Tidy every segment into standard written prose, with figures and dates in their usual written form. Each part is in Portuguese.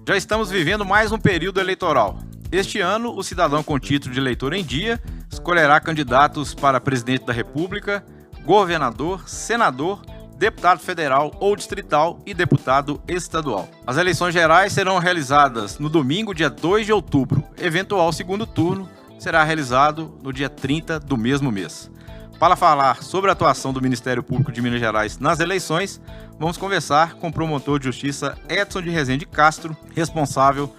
Já estamos vivendo mais um período eleitoral. Este ano, o cidadão com título de eleitor em dia escolherá candidatos para presidente da República, governador, senador, deputado federal ou distrital e deputado estadual. As eleições gerais serão realizadas no domingo, dia 2 de outubro. Eventual segundo turno será realizado no dia 30 do mesmo mês. Para falar sobre a atuação do Ministério Público de Minas Gerais nas eleições, vamos conversar com o promotor de justiça Edson de Rezende Castro, responsável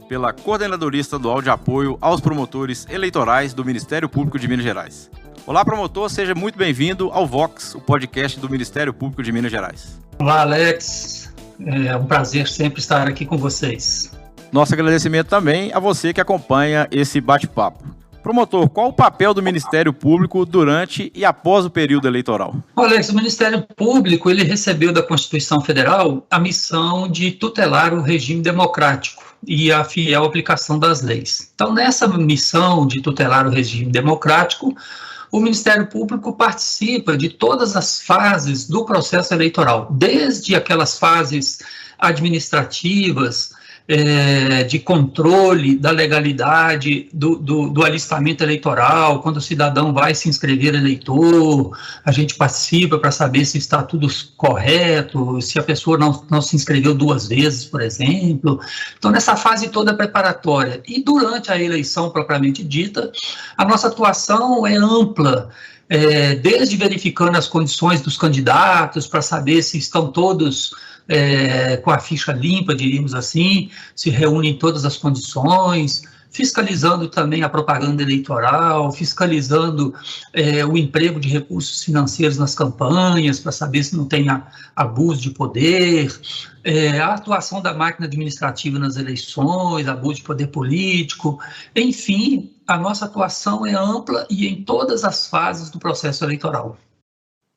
pela Coordenadoria Estadual de Apoio aos Promotores Eleitorais do Ministério Público de Minas Gerais. Olá, promotor, seja muito bem-vindo ao Vox, o podcast do Ministério Público de Minas Gerais. Olá, Alex. É um prazer sempre estar aqui com vocês. Nosso agradecimento também a você que acompanha esse bate-papo. Promotor, qual o papel do Ministério Público durante e após o período eleitoral? Alex, o Ministério Público ele recebeu da Constituição Federal a missão de tutelar o regime democrático e a fiel aplicação das leis. Então, nessa missão de tutelar o regime democrático, o Ministério Público participa de todas as fases do processo eleitoral, desde aquelas fases administrativas, de controle da legalidade do alistamento eleitoral, quando o cidadão vai se inscrever eleitor, a gente participa para saber se está tudo correto, se a pessoa não se inscreveu 2 vezes, por exemplo. Então, nessa fase toda preparatória e durante a eleição propriamente dita, a nossa atuação é ampla, desde verificando as condições dos candidatos para saber se estão todos com a ficha limpa, diríamos assim, se reúnem todas as condições, fiscalizando também a propaganda eleitoral, fiscalizando o emprego de recursos financeiros nas campanhas, para saber se não tem abuso de poder, a atuação da máquina administrativa nas eleições, abuso de poder político, enfim, a nossa atuação é ampla e em todas as fases do processo eleitoral.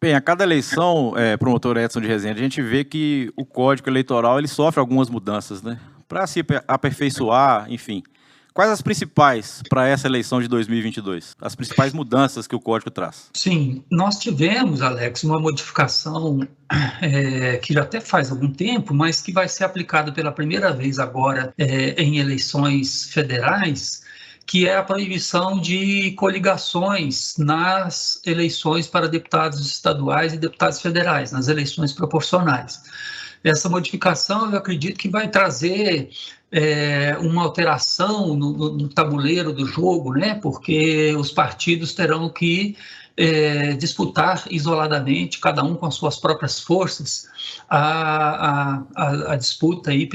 Bem, a cada eleição, promotor Edson de Rezende, a gente vê que o Código Eleitoral ele sofre algumas mudanças, né? Para se aperfeiçoar, enfim. Quais as principais para essa eleição de 2022? As principais mudanças que o Código traz? Sim, nós tivemos, Alex, uma modificação que já até faz algum tempo, mas que vai ser aplicada pela primeira vez agora em eleições federais, que é a proibição de coligações nas eleições para deputados estaduais e deputados federais, nas eleições proporcionais. Essa modificação, eu acredito que vai trazer uma alteração no tabuleiro do jogo, né? Porque os partidos terão que disputar isoladamente, cada um com as suas próprias forças, a disputa aí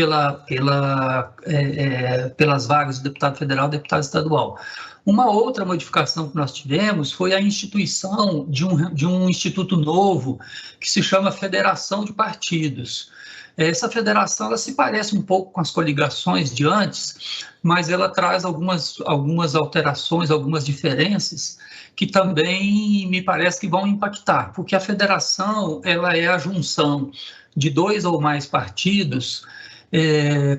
pelas vagas de deputado federal e deputado estadual. Uma outra modificação que nós tivemos foi a instituição de um instituto novo que se chama Federação de Partidos. Essa federação ela se parece um pouco com as coligações de antes, mas ela traz algumas alterações, algumas diferenças que também me parece que vão impactar, porque a federação ela é a junção de 2 ou mais partidos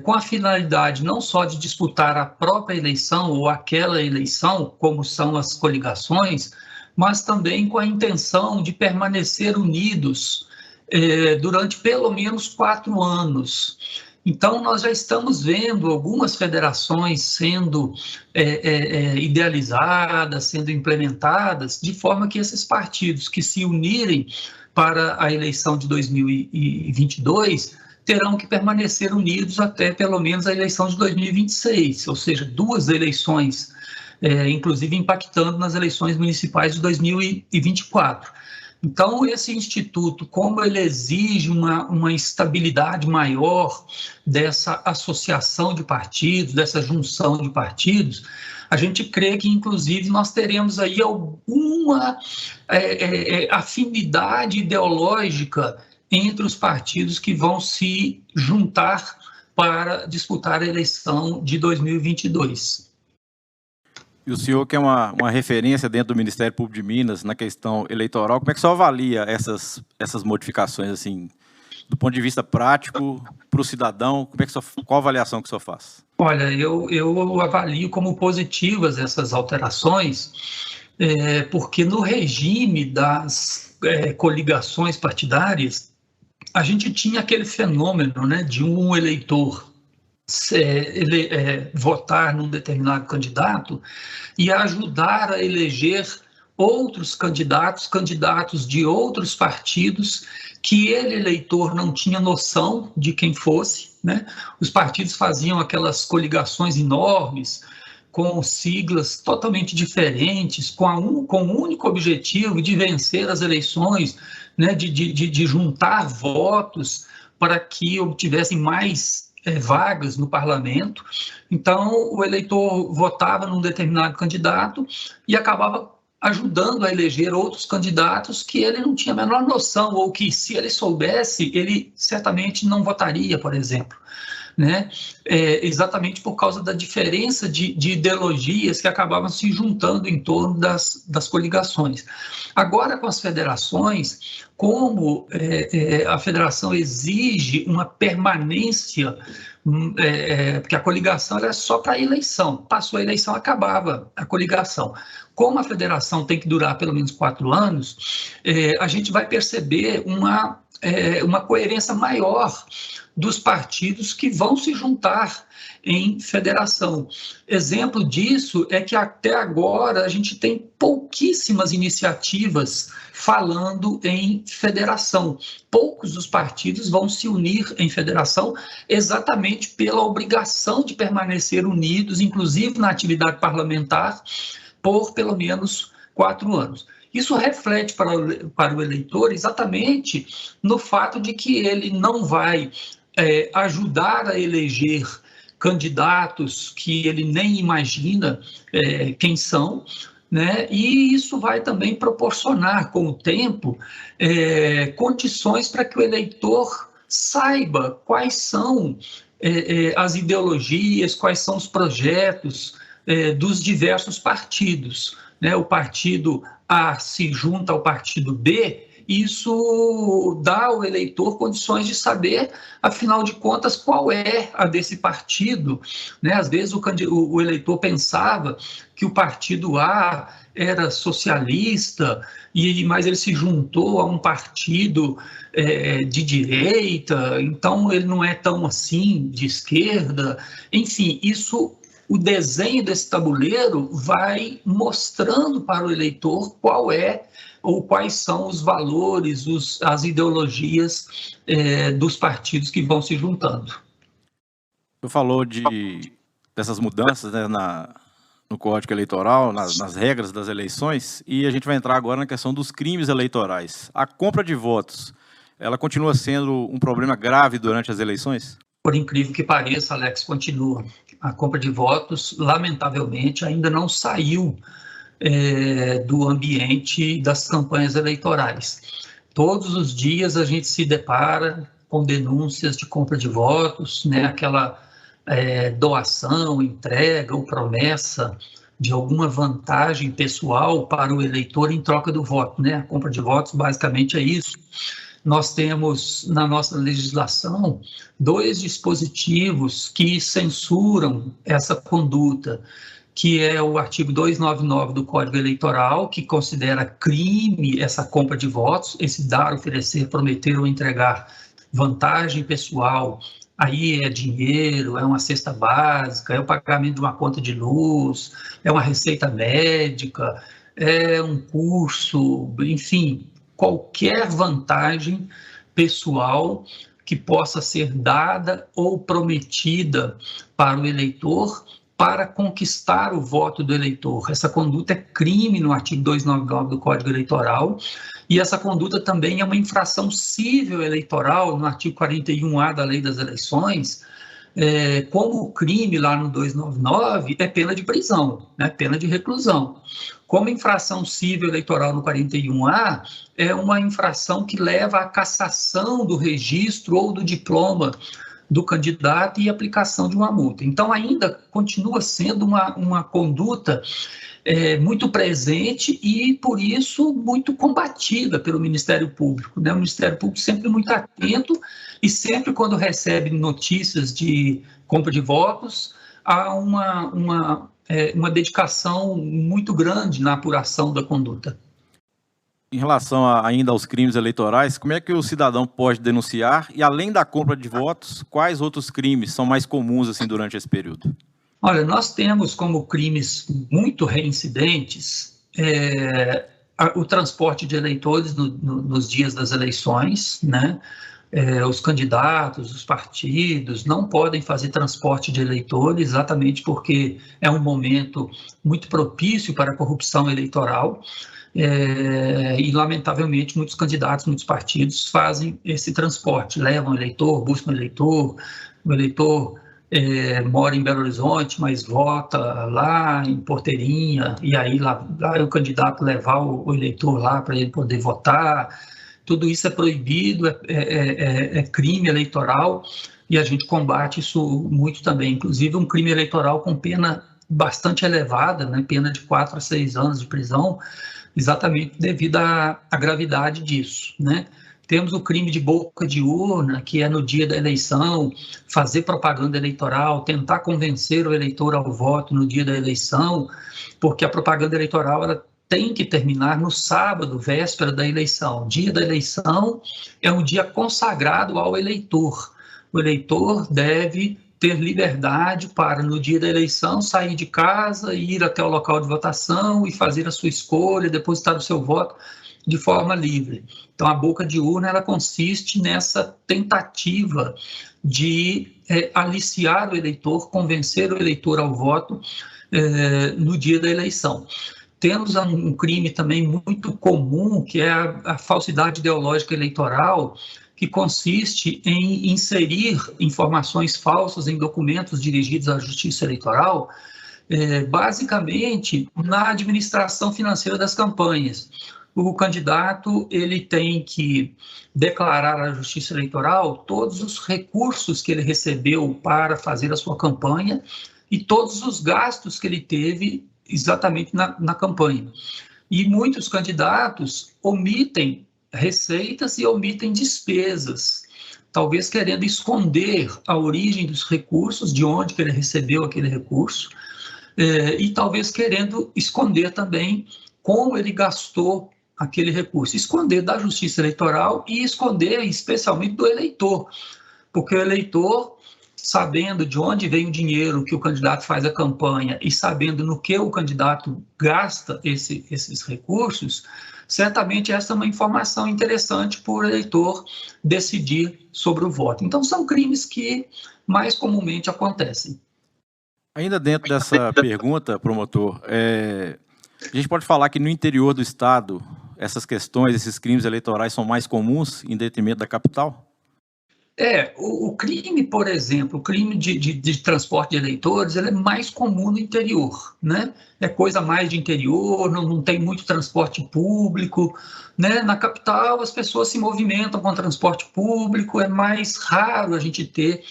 com a finalidade não só de disputar a própria eleição ou aquela eleição, como são as coligações, mas também com a intenção de permanecer unidos durante pelo menos 4 anos. Então, nós já estamos vendo algumas federações sendo idealizadas, sendo implementadas, de forma que esses partidos que se unirem para a eleição de 2022 terão que permanecer unidos até pelo menos a eleição de 2026, ou seja, 2 eleições, inclusive impactando nas eleições municipais de 2024. Então, esse instituto, como ele exige uma estabilidade maior dessa associação de partidos, dessa junção de partidos, a gente crê que, inclusive, nós teremos aí alguma afinidade ideológica entre os partidos que vão se juntar para disputar a eleição de 2022. E o senhor que é uma referência dentro do Ministério Público de Minas na questão eleitoral, como é que o senhor avalia essas modificações, assim, do ponto de vista prático, para o cidadão? Qual a avaliação que o senhor faz? Olha, eu avalio como positivas essas alterações, porque no regime das coligações partidárias, a gente tinha aquele fenômeno, né, de um eleitor votar num determinado candidato e ajudar a eleger outros candidatos de outros partidos que ele, eleitor, não tinha noção de quem fosse, né? Os partidos faziam aquelas coligações enormes, com siglas totalmente diferentes, com o único objetivo de vencer as eleições, né? de juntar votos para que obtivessem mais vagas no parlamento. Então, o eleitor votava num determinado candidato e acabava ajudando a eleger outros candidatos que ele não tinha a menor noção, ou que, se ele soubesse, ele certamente não votaria, por exemplo. Né? Exatamente por causa da diferença de ideologias que acabavam se juntando em torno das coligações. Agora, com as federações, como a federação exige uma permanência, porque a coligação era só para a eleição, passou a eleição, acabava a coligação. Como a federação tem que durar pelo menos 4 anos, a gente vai perceber uma coerência maior dos partidos que vão se juntar em federação. Exemplo disso é que até agora a gente tem pouquíssimas iniciativas falando em federação. Poucos dos partidos vão se unir em federação exatamente pela obrigação de permanecer unidos, inclusive na atividade parlamentar, por pelo menos 4 anos. Isso reflete para o eleitor exatamente no fato de que ele não vai ajudar a eleger candidatos que ele nem imagina quem são, né? E isso vai também proporcionar, com o tempo, condições para que o eleitor saiba quais são as ideologias, quais são os projetos dos diversos partidos. Né? O partido A se junta ao partido B, isso dá ao eleitor condições de saber, afinal de contas, qual é a desse partido. Né? Às vezes o eleitor pensava que o partido A era socialista, mas ele se juntou a um partido de direita, então ele não é tão assim de esquerda. Enfim, o desenho desse tabuleiro vai mostrando para o eleitor qual é ou quais são os valores, as ideologias dos partidos que vão se juntando. Você falou dessas mudanças, né, no Código Eleitoral, nas regras das eleições, e a gente vai entrar agora na questão dos crimes eleitorais. A compra de votos, ela continua sendo um problema grave durante as eleições? Por incrível que pareça, Alex, continua. A compra de votos, lamentavelmente, ainda não saiu do ambiente das campanhas eleitorais. Todos os dias a gente se depara com denúncias de compra de votos, né? Aquela doação, entrega ou promessa de alguma vantagem pessoal para o eleitor em troca do voto. Né? A compra de votos basicamente é isso. Nós temos na nossa legislação 2 dispositivos que censuram essa conduta, que é o artigo 299 do Código Eleitoral, que considera crime essa compra de votos, esse dar, oferecer, prometer ou entregar vantagem pessoal. Aí é dinheiro, é uma cesta básica, é o pagamento de uma conta de luz, é uma receita médica, é um curso, enfim, qualquer vantagem pessoal que possa ser dada ou prometida para o eleitor para conquistar o voto do eleitor. Essa conduta é crime no artigo 299 do Código Eleitoral, e essa conduta também é uma infração civil eleitoral no artigo 41A da Lei das Eleições. Como o crime lá no 299 é pena de prisão, né, pena de reclusão. Como infração civil eleitoral no 41A, é uma infração que leva à cassação do registro ou do diploma do candidato e aplicação de uma multa. Então, ainda continua sendo uma conduta muito presente e, por isso, muito combatida pelo Ministério Público. Né? O Ministério Público sempre muito atento e sempre, quando recebe notícias de compra de votos, há uma uma dedicação muito grande na apuração da conduta. Em relação ainda aos crimes eleitorais, como é que o cidadão pode denunciar? E além da compra de votos, quais outros crimes são mais comuns assim durante esse período? Olha, nós temos como crimes muito reincidentes o transporte de eleitores nos dias das eleições, né? Os candidatos, os partidos não podem fazer transporte de eleitores exatamente porque é um momento muito propício para a corrupção eleitoral. E, lamentavelmente, muitos candidatos, muitos partidos fazem esse transporte, levam eleitor, buscam eleitor, o eleitor mora em Belo Horizonte, mas vota lá em Porteirinha, e aí lá é o candidato levar o eleitor lá para ele poder votar. Tudo isso é proibido, é crime eleitoral, e a gente combate isso muito também. Inclusive, um crime eleitoral com pena bastante elevada, né, pena de 4 a 6 anos de prisão, exatamente devido à gravidade disso, né? Temos o crime de boca de urna, que é no dia da eleição, fazer propaganda eleitoral, tentar convencer o eleitor ao voto no dia da eleição, porque a propaganda eleitoral ela tem que terminar no sábado, véspera da eleição. O dia da eleição é um dia consagrado ao eleitor. O eleitor deve ter liberdade para, no dia da eleição, sair de casa, ir até o local de votação e fazer a sua escolha, depositar o seu voto de forma livre. Então, a boca de urna ela consiste nessa tentativa de aliciar o eleitor, convencer o eleitor ao voto no dia da eleição. Temos um crime também muito comum, que é a falsidade ideológica eleitoral, que consiste em inserir informações falsas em documentos dirigidos à Justiça Eleitoral, basicamente na administração financeira das campanhas. O candidato ele tem que declarar à Justiça Eleitoral todos os recursos que ele recebeu para fazer a sua campanha e todos os gastos que ele teve exatamente na campanha. E muitos candidatos omitem receitas e omitem despesas, talvez querendo esconder a origem dos recursos, de onde que ele recebeu aquele recurso, e talvez querendo esconder também como ele gastou aquele recurso, esconder da Justiça Eleitoral e esconder especialmente do eleitor, porque o eleitor, sabendo de onde vem o dinheiro que o candidato faz a campanha e sabendo no que o candidato gasta esses recursos, certamente essa é uma informação interessante para o eleitor decidir sobre o voto. Então, são crimes que mais comumente acontecem. Ainda dentro dessa pergunta, promotor, a gente pode falar que no interior do estado, essas questões, esses crimes eleitorais são mais comuns em detrimento da capital? O crime, por exemplo, o crime de transporte de eleitores, ele é mais comum no interior, né? É coisa mais de interior, não tem muito transporte público, né? Na capital, as pessoas se movimentam com transporte público, é mais raro a gente ter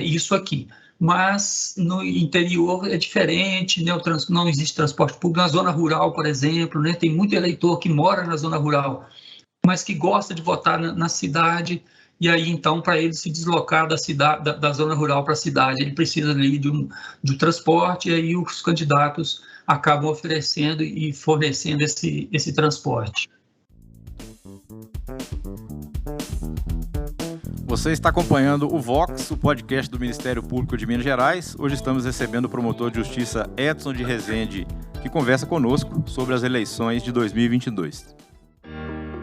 isso aqui. Mas no interior é diferente, né? Não existe transporte público. Na zona rural, por exemplo, né? Tem muito eleitor que mora na zona rural, mas que gosta de votar na cidade, e aí, então, para ele se deslocar da zona rural para a cidade, ele precisa ali de um transporte, e aí os candidatos acabam oferecendo e fornecendo esse transporte. Você está acompanhando o Vox, o podcast do Ministério Público de Minas Gerais. Hoje estamos recebendo o promotor de justiça Edson de Rezende, que conversa conosco sobre as eleições de 2022.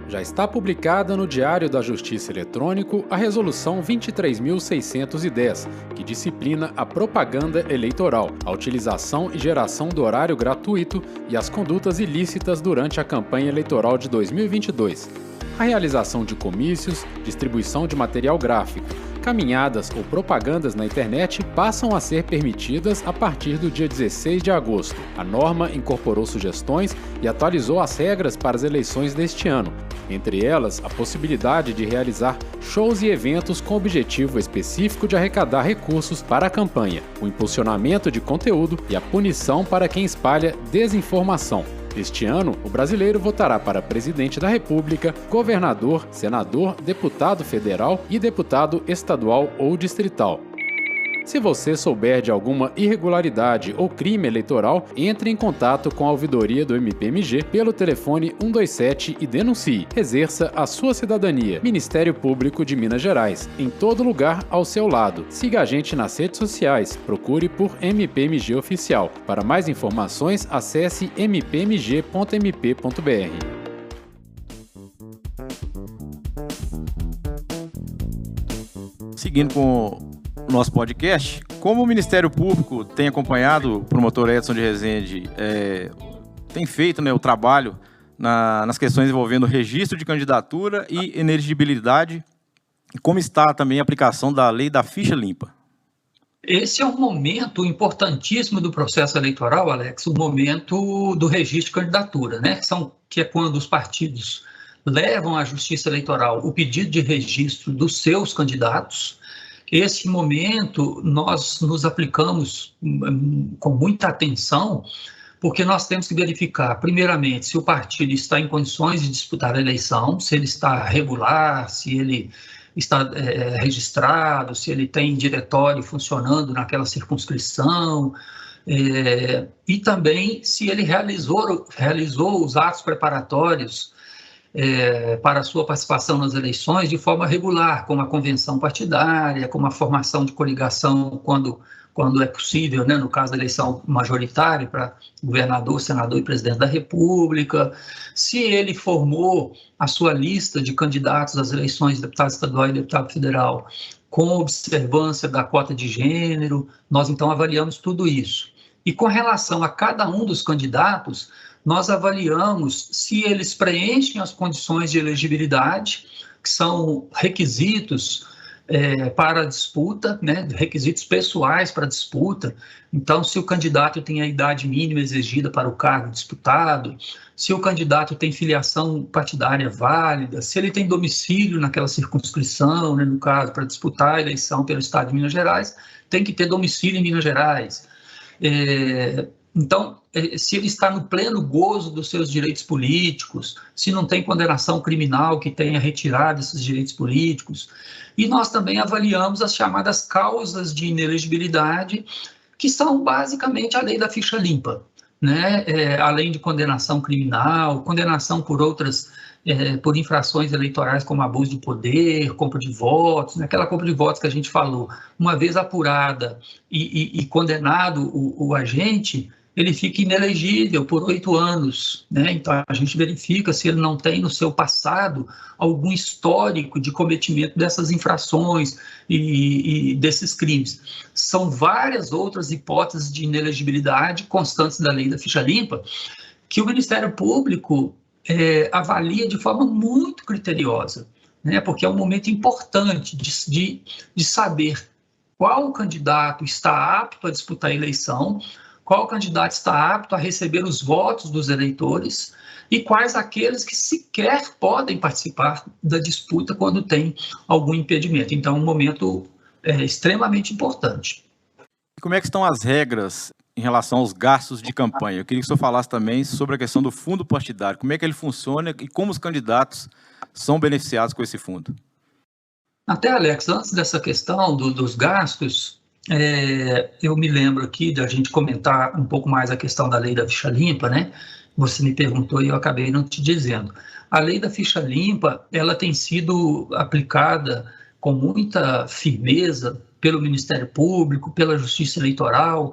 Já está publicada no Diário da Justiça Eletrônico a Resolução 23.610, que disciplina a propaganda eleitoral, a utilização e geração do horário gratuito e as condutas ilícitas durante a campanha eleitoral de 2022. A realização de comícios, distribuição de material gráfico, caminhadas ou propagandas na internet passam a ser permitidas a partir do dia 16 de agosto. A norma incorporou sugestões e atualizou as regras para as eleições deste ano, entre elas a possibilidade de realizar shows e eventos com objetivo específico de arrecadar recursos para a campanha, o impulsionamento de conteúdo e a punição para quem espalha desinformação. Este ano, o brasileiro votará para presidente da República, governador, senador, deputado federal e deputado estadual ou distrital. Se você souber de alguma irregularidade ou crime eleitoral, entre em contato com a ouvidoria do MPMG pelo telefone 127 e denuncie. Exerça a sua cidadania. Ministério Público de Minas Gerais, em todo lugar ao seu lado. Siga a gente nas redes sociais. Procure por MPMG Oficial. Para mais informações, acesse mpmg.mp.br. Seguindo com o nosso podcast, como o Ministério Público tem acompanhado o promotor Edson de Rezende, tem feito, né, o trabalho nas questões envolvendo registro de candidatura e inelegibilidade, e como está também a aplicação da lei da ficha limpa? Esse é um momento importantíssimo do processo eleitoral, Alex, o momento do registro de candidatura, né? Que é quando os partidos levam à Justiça Eleitoral o pedido de registro dos seus candidatos. Esse momento nós nos aplicamos com muita atenção, porque nós temos que verificar, primeiramente, se o partido está em condições de disputar a eleição, se ele está regular, se ele está registrado, se ele tem diretório funcionando naquela circunscrição, e também se ele realizou os atos preparatórios para a sua participação nas eleições de forma regular, como a convenção partidária, como a formação de coligação quando é possível, né, no caso da eleição majoritária para governador, senador e presidente da República, se ele formou a sua lista de candidatos às eleições de deputado estadual e deputado federal com observância da cota de gênero. Nós então avaliamos tudo isso. E com relação a cada um dos candidatos, nós avaliamos se eles preenchem as condições de elegibilidade, que são requisitos para a disputa, né, requisitos pessoais para a disputa. Então, se o candidato tem a idade mínima exigida para o cargo disputado, se o candidato tem filiação partidária válida, se ele tem domicílio naquela circunscrição, né, no caso, para disputar a eleição pelo Estado de Minas Gerais, tem que ter domicílio em Minas Gerais. Então, se ele está no pleno gozo dos seus direitos políticos, se não tem condenação criminal que tenha retirado esses direitos políticos. E nós também avaliamos as chamadas causas de inelegibilidade, que são basicamente a lei da ficha limpa, né? Além de condenação criminal, condenação por outras, por infrações eleitorais como abuso de poder, compra de votos, né? Aquela compra de votos que a gente falou, uma vez apurada e condenado o agente, ele fica inelegível por 8 anos, né? Então, a gente verifica se ele não tem no seu passado algum histórico de cometimento dessas infrações e desses crimes. São várias outras hipóteses de inelegibilidade constantes da lei da ficha limpa que o Ministério Público avalia de forma muito criteriosa, né? Porque é um momento importante de saber qual candidato está apto a disputar a eleição, qual candidato está apto a receber os votos dos eleitores e quais aqueles que sequer podem participar da disputa quando tem algum impedimento. Então, é um momento extremamente importante. E como é que estão as regras em relação aos gastos de campanha? Eu queria que o senhor falasse também sobre a questão do fundo partidário. Como é que ele funciona e como os candidatos são beneficiados com esse fundo? Até, Alex, antes dessa questão dos gastos, eu me lembro aqui da gente comentar um pouco mais a questão da lei da ficha limpa, né? Você me perguntou e eu acabei não te dizendo. A lei da ficha limpa, ela tem sido aplicada com muita firmeza pelo Ministério Público, pela Justiça Eleitoral.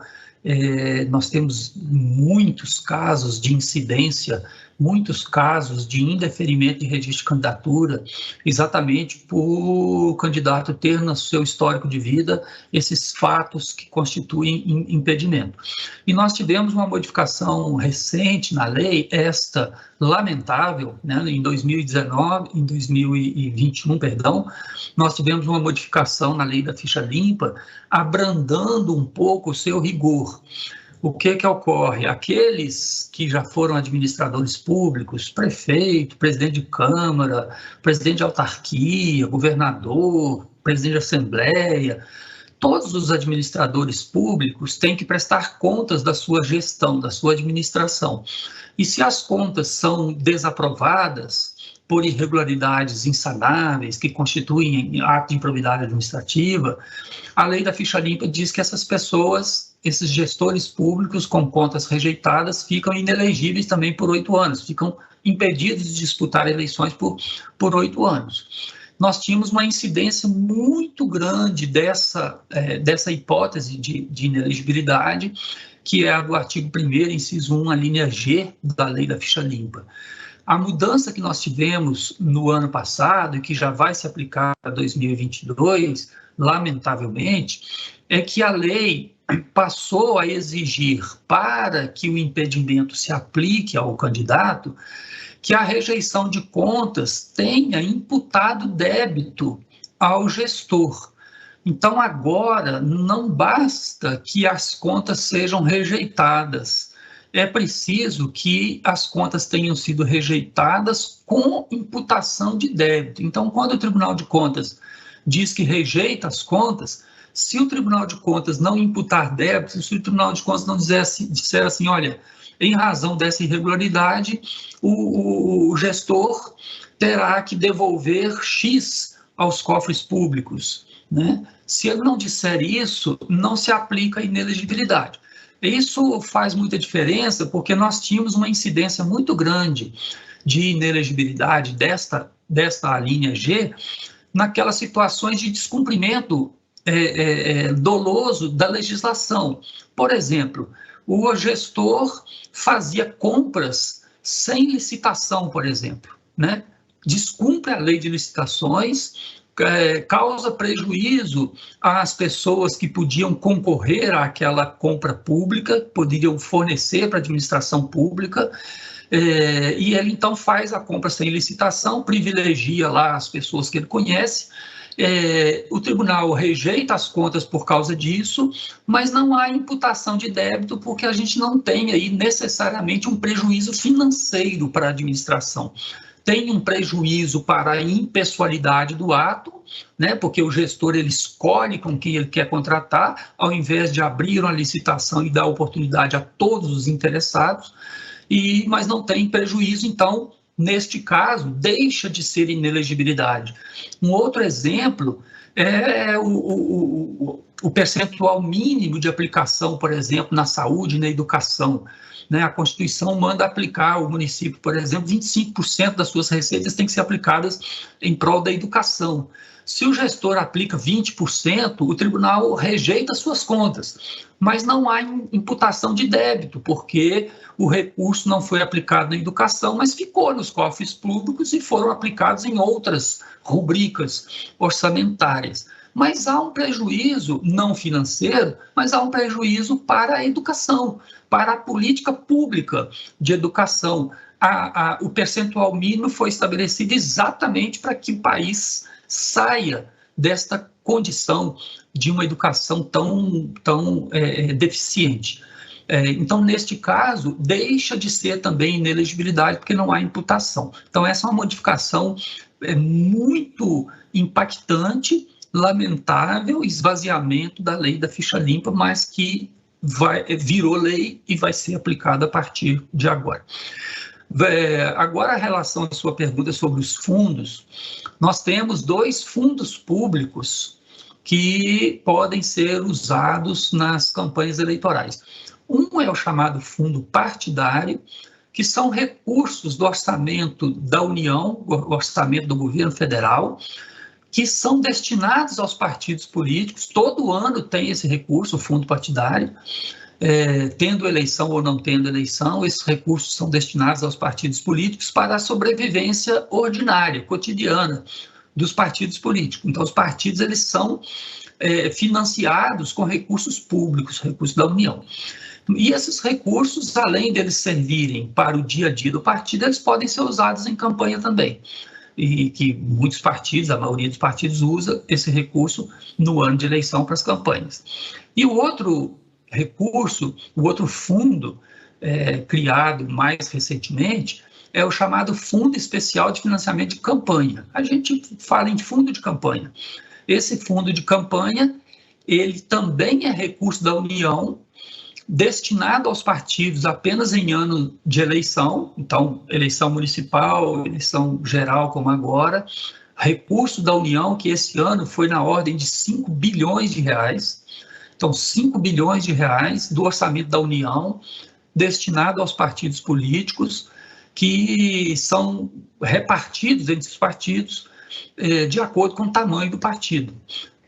Nós temos muitos casos de incidência, muitos casos de indeferimento de registro de candidatura, exatamente por o candidato ter no seu histórico de vida esses fatos que constituem impedimento. E nós tivemos uma modificação recente na lei, esta lamentável, né, em 2021, nós tivemos uma modificação na lei da ficha limpa, abrandando um pouco o seu rigor. O que ocorre? Aqueles que já foram administradores públicos, prefeito, presidente de Câmara, presidente de autarquia, governador, presidente de assembleia, todos os administradores públicos têm que prestar contas da sua gestão, da sua administração. E se as contas são desaprovadas, por irregularidades insanáveis que constituem ato de improbidade administrativa, a lei da ficha limpa diz que essas pessoas, esses gestores públicos com contas rejeitadas, ficam inelegíveis também por 8 anos, ficam impedidos de disputar eleições por 8 anos. Nós tínhamos uma incidência muito grande dessa hipótese de inelegibilidade, que é a do artigo 1º, inciso 1, a linha G da lei da ficha limpa. A mudança que nós tivemos no ano passado, e que já vai se aplicar para 2022, lamentavelmente, é que a lei passou a exigir, para que o impedimento se aplique ao candidato, que a rejeição de contas tenha imputado débito ao gestor. Então, agora, não basta que as contas sejam rejeitadas, é preciso que as contas tenham sido rejeitadas com imputação de débito. Então, quando o Tribunal de Contas diz que rejeita as contas, se o Tribunal de Contas não imputar débito, se o Tribunal de Contas não disser assim, olha, em razão dessa irregularidade, o gestor terá que devolver X aos cofres públicos, né? Se ele não disser isso, não se aplica a inelegibilidade. Isso faz muita diferença, porque nós tínhamos uma incidência muito grande de inelegibilidade desta linha G, naquelas situações de descumprimento doloso da legislação. Por exemplo, o gestor fazia compras sem licitação, por exemplo, né? Descumpre a lei de licitações, causa prejuízo às pessoas que podiam concorrer àquela compra pública, poderiam fornecer para a administração pública, e ele então faz a compra sem licitação, privilegia lá as pessoas que ele conhece. O tribunal rejeita as contas por causa disso, mas não há imputação de débito, porque a gente não tem aí necessariamente um prejuízo financeiro para a administração. Tem um prejuízo para a impessoalidade do ato, né, porque o gestor ele escolhe com quem ele quer contratar, ao invés de abrir uma licitação e dar oportunidade a todos os interessados, mas não tem prejuízo, então, neste caso, deixa de ser inelegibilidade. Um outro exemplo é o percentual mínimo de aplicação, por exemplo, na saúde e na educação. Né? A Constituição manda aplicar o município, por exemplo, 25% das suas receitas têm que ser aplicadas em prol da educação. Se o gestor aplica 20%, o tribunal rejeita suas contas, mas não há imputação de débito, porque o recurso não foi aplicado na educação, mas ficou nos cofres públicos e foram aplicados em outras rubricas orçamentárias. Mas há um prejuízo não financeiro, mas há um prejuízo para a educação, para a política pública de educação. O percentual mínimo foi estabelecido exatamente para que o país saia desta condição de uma educação tão deficiente. Então, neste caso, deixa de ser também inelegibilidade, porque não há imputação. Então, essa é uma modificação muito impactante, lamentável, esvaziamento da lei da ficha limpa, mas que virou lei e vai ser aplicada a partir de agora. Agora, a relação à sua pergunta sobre os fundos, nós temos 2 fundos públicos que podem ser usados nas campanhas eleitorais. Um é o chamado fundo partidário, que são recursos do orçamento da União, o orçamento do governo federal, que são destinados aos partidos políticos. Todo ano tem esse recurso, o fundo partidário, tendo eleição ou não tendo eleição, esses recursos são destinados aos partidos políticos para a sobrevivência ordinária, cotidiana dos partidos políticos. Então, os partidos eles são financiados com recursos públicos, recursos da União. E esses recursos, além deles servirem para o dia a dia do partido, eles podem ser usados em campanha também. E que muitos partidos, a maioria dos partidos, usa esse recurso no ano de eleição para as campanhas. E o outro recurso, o outro fundo criado mais recentemente, é o chamado Fundo Especial de Financiamento de Campanha. A gente fala em fundo de campanha. Esse fundo de campanha, ele também é recurso da União, destinado aos partidos apenas em ano de eleição, então, eleição municipal, eleição geral, como agora, recurso da União, que esse ano foi na ordem de 5 bilhões de reais, então, 5 bilhões de reais do orçamento da União, destinado aos partidos políticos, que são repartidos entre os partidos de acordo com o tamanho do partido,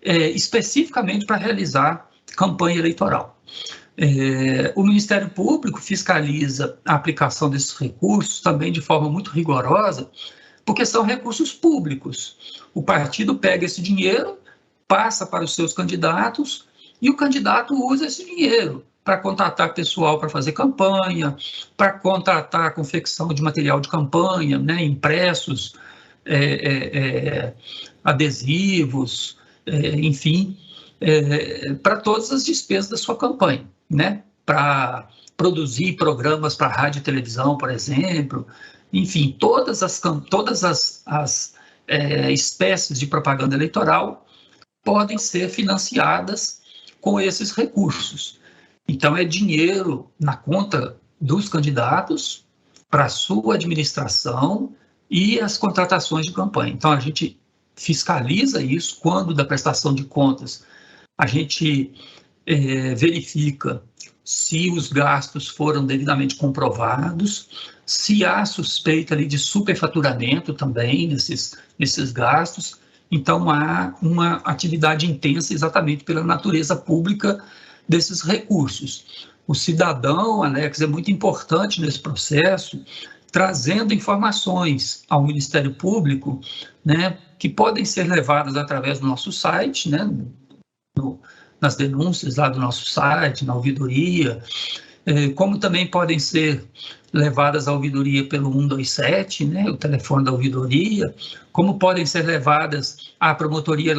especificamente para realizar campanha eleitoral. O Ministério Público fiscaliza a aplicação desses recursos também de forma muito rigorosa, porque são recursos públicos. O partido pega esse dinheiro, passa para os seus candidatos, e o candidato usa esse dinheiro para contratar pessoal para fazer campanha, para contratar a confecção de material de campanha, né, impressos, adesivos, enfim, para todas as despesas da sua campanha, né, para produzir programas para rádio e televisão, por exemplo, enfim, todas as espécies de propaganda eleitoral podem ser financiadas com esses recursos. Então, é dinheiro na conta dos candidatos para a sua administração e as contratações de campanha. Então, a gente fiscaliza isso quando da prestação de contas. A gente verifica se os gastos foram devidamente comprovados, se há suspeita ali de superfaturamento também nesses gastos. Então, há uma atividade intensa exatamente pela natureza pública desses recursos. O cidadão, Alex, é muito importante nesse processo, trazendo informações ao Ministério Público, né, que podem ser levadas através do nosso site, né, nas denúncias lá do nosso site, na ouvidoria, como também podem ser levadas à ouvidoria pelo 127, né, o telefone da ouvidoria, como podem ser levadas à promotoria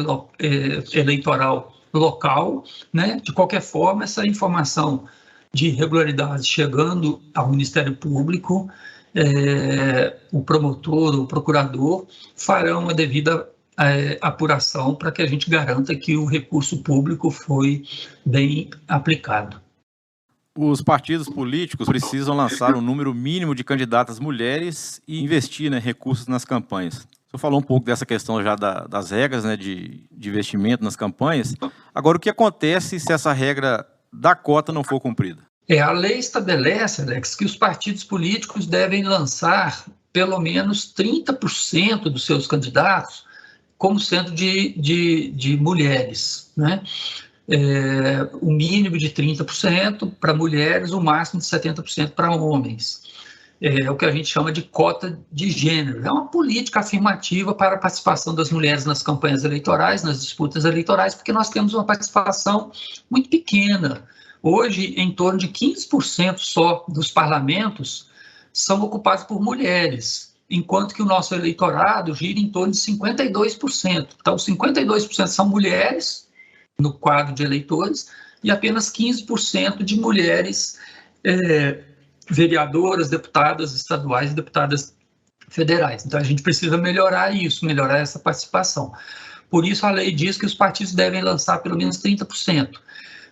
eleitoral local, né? De qualquer forma, essa informação de irregularidade chegando ao Ministério Público, o promotor ou o procurador farão a devida apuração para que a gente garanta que o recurso público foi bem aplicado. Os partidos políticos precisam lançar um número mínimo de candidatas mulheres e investir, né, recursos nas campanhas. O senhor falou um pouco dessa questão já das regras, né, de investimento nas campanhas. Agora, o que acontece se essa regra da cota não for cumprida? A lei estabelece, Alex, que os partidos políticos devem lançar pelo menos 30% dos seus candidatos como sendo de mulheres, né? O mínimo de 30% para mulheres, o máximo de 70% para homens. É o que a gente chama de cota de gênero. É uma política afirmativa para a participação das mulheres nas campanhas eleitorais, nas disputas eleitorais, porque nós temos uma participação muito pequena. Hoje, em torno de 15% só dos parlamentos são ocupados por mulheres, enquanto que o nosso eleitorado gira em torno de 52%. Então, 52% são mulheres no quadro de eleitores e apenas 15% de mulheres vereadoras, deputadas estaduais e deputadas federais. Então, a gente precisa melhorar isso, melhorar essa participação. Por isso, a lei diz que os partidos devem lançar pelo menos 30%.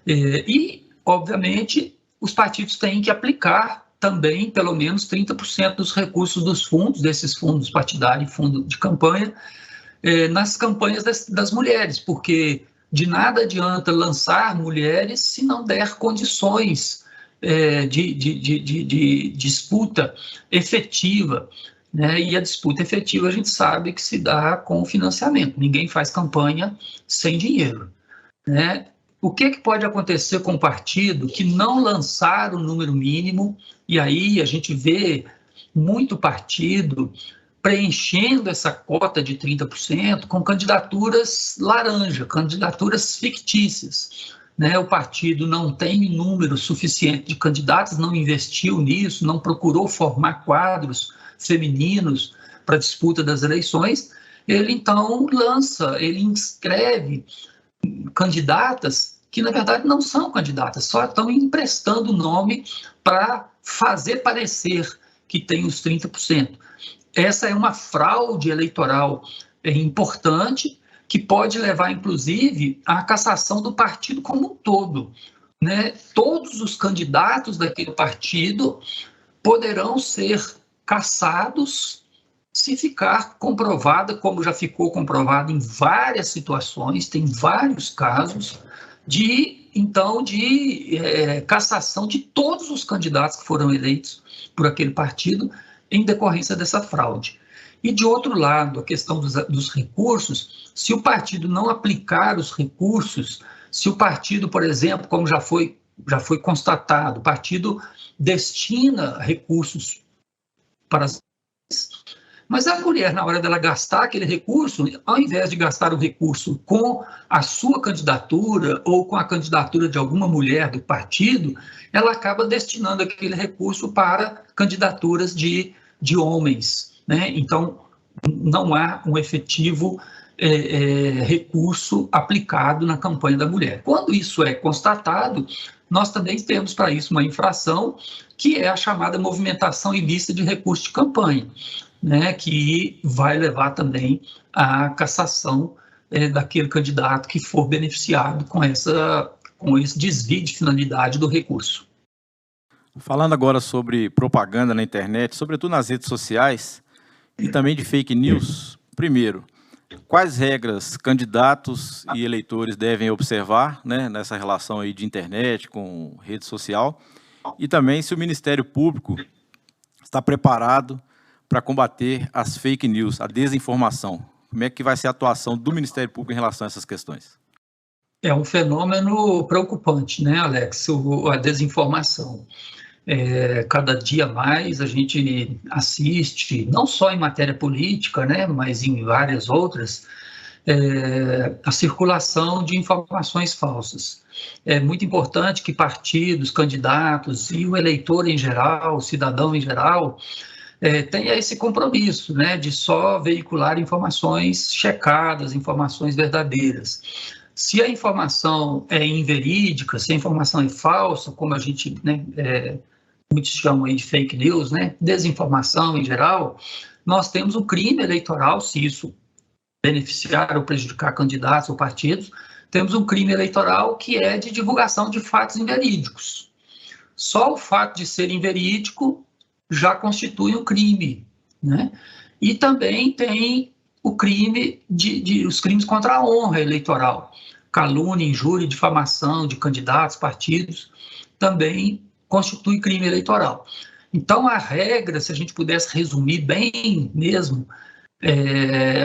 E, obviamente, os partidos têm que aplicar também pelo menos 30% dos recursos dos fundos, desses fundos partidários e fundo de campanha, nas campanhas das mulheres, porque de nada adianta lançar mulheres se não der condições de disputa efetiva, né? E a disputa efetiva a gente sabe que se dá com financiamento. Ninguém faz campanha sem dinheiro, né? O que pode acontecer com o partido que não lançar o número mínimo, e aí a gente vê muito partido preenchendo essa cota de 30% com candidaturas laranja, candidaturas fictícias, né? O partido não tem número suficiente de candidatos, não investiu nisso, não procurou formar quadros femininos para a disputa das eleições, ele então ele inscreve candidatas que, na verdade, não são candidatas, só estão emprestando o nome para fazer parecer que tem os 30%. Essa é uma fraude eleitoral importante, que pode levar, inclusive, à cassação do partido como um todo, né, todos os candidatos daquele partido poderão ser cassados se ficar comprovada, como já ficou comprovado em várias situações, tem vários casos de cassação de todos os candidatos que foram eleitos por aquele partido em decorrência dessa fraude. E, de outro lado, a questão dos recursos, se o partido não aplicar os recursos, se o partido, por exemplo, como já foi constatado, o partido destina recursos para as... Mas a mulher, na hora dela gastar aquele recurso, ao invés de gastar o recurso com a sua candidatura ou com a candidatura de alguma mulher do partido, ela acaba destinando aquele recurso para candidaturas de homens, né? Então, não há um efetivo recurso aplicado na campanha da mulher. Quando isso é constatado, nós também temos para isso uma infração, que é a chamada movimentação ilícita de recurso de campanha, né, que vai levar também à cassação daquele candidato que for beneficiado com esse desvio de finalidade do recurso. Falando agora sobre propaganda na internet, sobretudo nas redes sociais, e também de fake news, primeiro, quais regras candidatos e eleitores devem observar, né, nessa relação aí de internet com rede social, e também se o Ministério Público está preparado para combater as fake news, a desinformação. Como é que vai ser a atuação do Ministério Público em relação a essas questões? É um fenômeno preocupante, né, Alex, a desinformação. Cada dia mais a gente assiste, não só em matéria política, né, mas em várias outras, a circulação de informações falsas. É muito importante que partidos, candidatos e o eleitor em geral, o cidadão em geral, tenha esse compromisso, né, de só veicular informações checadas, informações verdadeiras. Se a informação é inverídica, se a informação é falsa, como a gente, né, muitos chamam aí de fake news, né, desinformação em geral, nós temos um crime eleitoral, se isso beneficiar ou prejudicar candidatos ou partidos, temos um crime eleitoral que é de divulgação de fatos inverídicos. Só o fato de ser inverídico já constitui um crime, né? E também tem o crime os crimes contra a honra eleitoral, calúnia, injúria, difamação de candidatos, partidos, também constitui crime eleitoral. Então, a regra, se a gente pudesse resumir bem mesmo,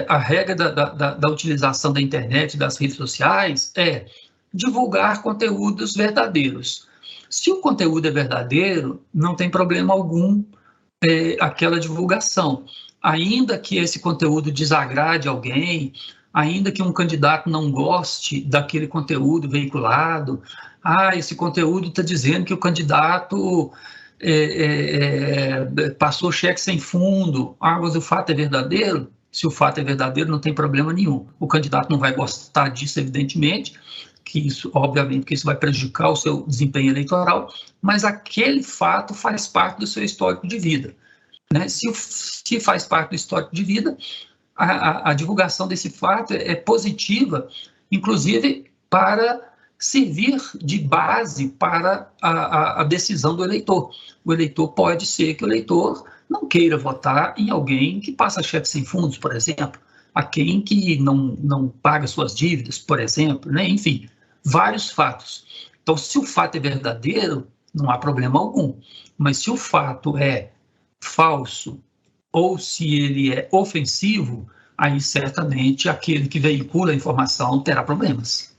a regra da utilização da internet e das redes sociais é divulgar conteúdos verdadeiros. Se o conteúdo é verdadeiro, não tem problema algum aquela divulgação. Ainda que esse conteúdo desagrade alguém, ainda que um candidato não goste daquele conteúdo veiculado, esse conteúdo está dizendo que o candidato passou cheque sem fundo, mas o fato é verdadeiro? Se o fato é verdadeiro, não tem problema nenhum. O candidato não vai gostar disso, evidentemente, obviamente que isso vai prejudicar o seu desempenho eleitoral, mas aquele fato faz parte do seu histórico de vida, né? Se faz parte do histórico de vida, a divulgação desse fato é positiva, inclusive para servir de base para a decisão do eleitor. O eleitor pode ser que o eleitor não queira votar em alguém que passa cheque sem fundos, por exemplo, a quem que não paga suas dívidas, por exemplo, né? Enfim, vários fatos. Então, se o fato é verdadeiro, não há problema algum. Mas se o fato é falso ou se ele é ofensivo, aí certamente aquele que veicula a informação terá problemas.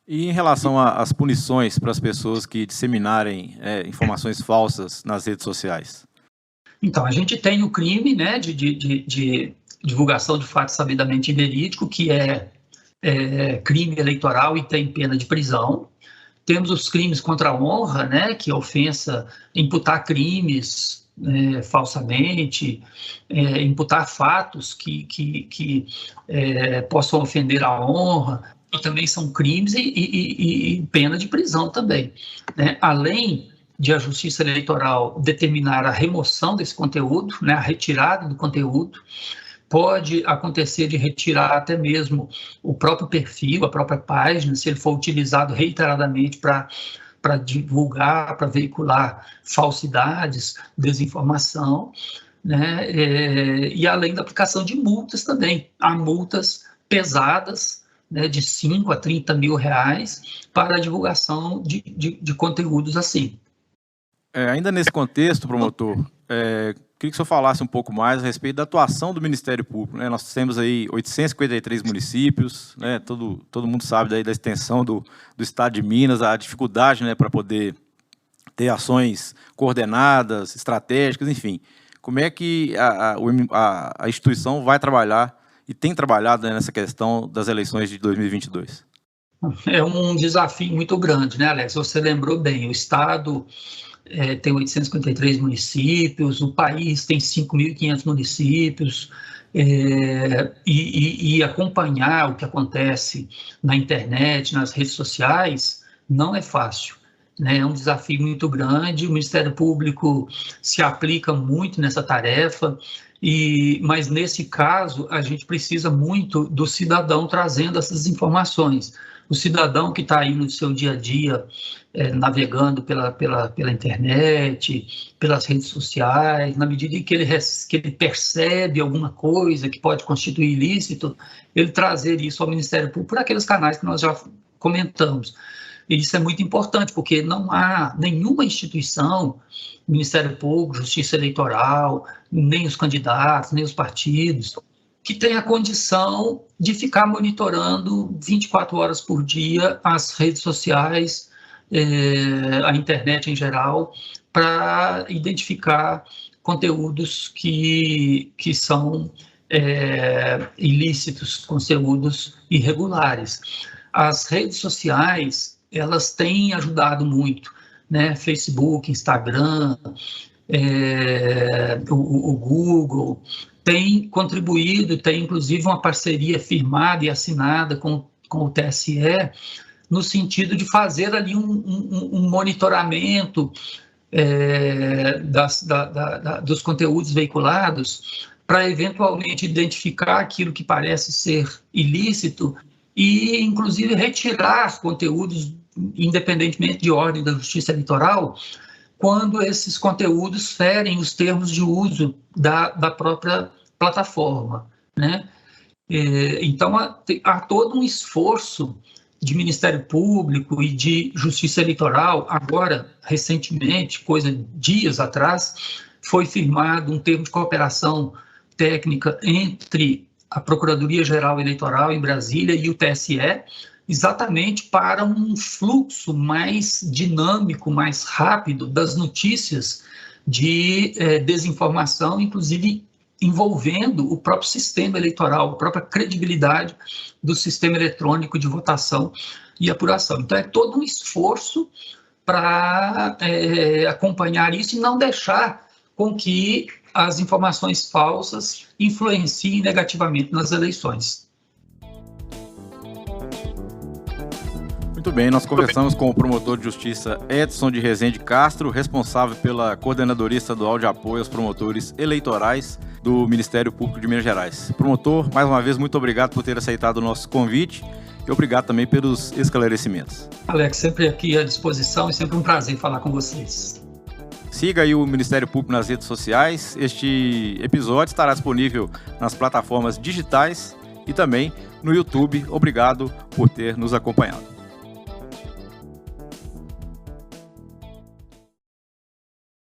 E em relação às punições para as pessoas que disseminarem informações falsas nas redes sociais? Então, a gente tem o crime, né, de divulgação de fato sabidamente inverídico, que é crime eleitoral e tem pena de prisão. Temos os crimes contra a honra, né, que é ofensa, imputar crimes falsamente, imputar fatos que possam ofender a honra, e também são crimes e pena de prisão também, né? Além de a Justiça Eleitoral determinar a remoção desse conteúdo, né, a retirada do conteúdo, pode acontecer de retirar até mesmo o próprio perfil, a própria página, se ele for utilizado reiteradamente para divulgar, para veicular falsidades, desinformação, né? E além da aplicação de multas também. Há multas pesadas, né, de 5 a 30 mil reais para a divulgação de conteúdos assim. Ainda nesse contexto, promotor, queria que o senhor falasse um pouco mais a respeito da atuação do Ministério Público, né? Nós temos aí 853 municípios, né? Todo mundo sabe daí da extensão do estado de Minas, a dificuldade, né, para poder ter ações coordenadas, estratégicas, enfim. Como é que a instituição vai trabalhar e tem trabalhado, né, nessa questão das eleições de 2022? É um desafio muito grande, né, Alex? Você lembrou bem, o estado tem 853 municípios, o país tem 5.500 municípios, e acompanhar o que acontece na internet, nas redes sociais, não é fácil, né? É um desafio muito grande, o Ministério Público se aplica muito nessa tarefa, mas nesse caso a gente precisa muito do cidadão trazendo essas informações. O cidadão que está aí no seu dia a dia, navegando pela internet, pelas redes sociais, na medida em que ele percebe alguma coisa que pode constituir ilícito, ele trazer isso ao Ministério Público por aqueles canais que nós já comentamos. E isso é muito importante, porque não há nenhuma instituição, Ministério Público, Justiça Eleitoral, nem os candidatos, nem os partidos, que tem a condição de ficar monitorando 24 horas por dia as redes sociais, a internet em geral, para identificar conteúdos que são ilícitos, conteúdos irregulares. As redes sociais, elas têm ajudado muito, né? Facebook, Instagram, o Google, tem contribuído, tem inclusive uma parceria firmada e assinada com o TSE, no sentido de fazer ali um monitoramento dos conteúdos veiculados, para eventualmente identificar aquilo que parece ser ilícito e, inclusive, retirar conteúdos, independentemente de ordem da Justiça Eleitoral, quando esses conteúdos ferem os termos de uso da própria plataforma, né? Então, há todo um esforço de Ministério Público e de Justiça Eleitoral. Agora, recentemente, dias atrás, foi firmado um termo de cooperação técnica entre a Procuradoria-Geral Eleitoral em Brasília e o TSE, exatamente para um fluxo mais dinâmico, mais rápido das notícias de desinformação, inclusive envolvendo o próprio sistema eleitoral, a própria credibilidade do sistema eletrônico de votação e apuração. Então, é todo um esforço para acompanhar isso e não deixar com que as informações falsas influenciem negativamente nas eleições. Muito bem, nós conversamos com o promotor de justiça Edson de Rezende Castro, responsável pela Coordenadoria Estadual de Apoio aos Promotores Eleitorais do Ministério Público de Minas Gerais. Promotor, mais uma vez, muito obrigado por ter aceitado o nosso convite e obrigado também pelos esclarecimentos. Alex, sempre aqui à disposição e sempre um prazer falar com vocês. Siga aí o Ministério Público nas redes sociais. Este episódio estará disponível nas plataformas digitais e também no YouTube. Obrigado por ter nos acompanhado.